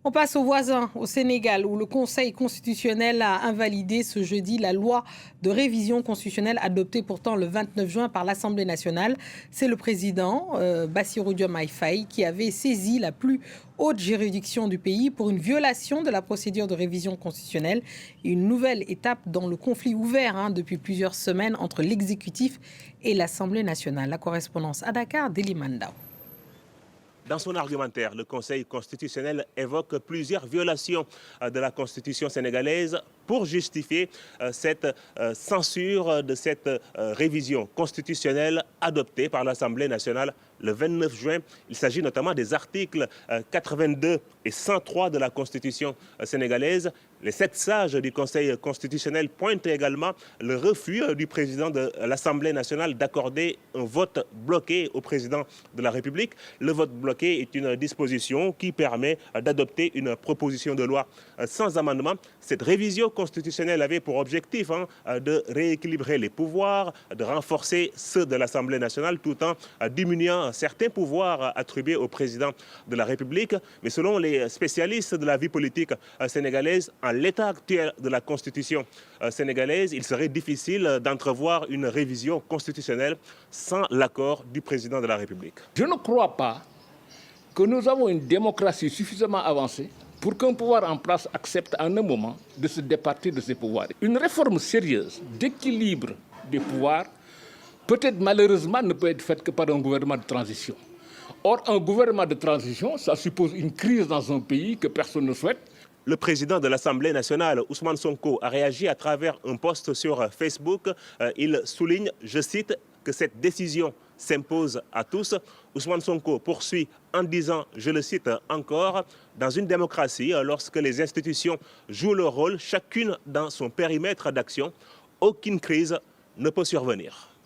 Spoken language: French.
On passe aux voisins, au Sénégal, où le Conseil constitutionnel a invalidé ce jeudi la loi de révision constitutionnelle adoptée pourtant le 29 juin par l'Assemblée nationale. C'est le président Bassirou Diomaye Faye qui avait saisi la plus haute juridiction du pays pour une violation de la procédure de révision constitutionnelle. Une nouvelle étape dans le conflit ouvert depuis plusieurs semaines entre l'exécutif et l'Assemblée nationale. La correspondance à Dakar d'Elimandao. Dans son argumentaire, le Conseil constitutionnel évoque plusieurs violations de la Constitution sénégalaise pour justifier cette censure de cette révision constitutionnelle adoptée par l'Assemblée nationale le 29 juin. Il s'agit notamment des articles 82 et 103 de la Constitution sénégalaise. Les 7 sages du Conseil constitutionnel pointent également le refus du président de l'Assemblée nationale d'accorder un vote bloqué au président de la République. Le vote bloqué est une disposition qui permet d'adopter une proposition de loi sans amendement. Cette révision constitutionnelle avait pour objectif de rééquilibrer les pouvoirs, de renforcer ceux de l'Assemblée nationale tout en diminuant certains pouvoirs attribués au président de la République. Mais selon les spécialistes de la vie politique sénégalaise, en l'état actuel de la Constitution sénégalaise, il serait difficile d'entrevoir une révision constitutionnelle sans l'accord du président de la République. Je ne crois pas que nous avons une démocratie suffisamment avancée pour qu'un pouvoir en place accepte en un moment de se départir de ses pouvoirs. Une réforme sérieuse d'équilibre des pouvoirs, peut-être malheureusement, ne peut être faite que par un gouvernement de transition. Or, un gouvernement de transition, ça suppose une crise dans un pays que personne ne souhaite. Le président de l'Assemblée nationale, Ousmane Sonko, a réagi à travers un post sur Facebook. Il souligne, je cite, que cette décision s'impose à tous. Ousmane Sonko poursuit en disant, je le cite encore, dans une démocratie, lorsque les institutions jouent leur rôle, chacune dans son périmètre d'action, aucune crise ne peut survenir.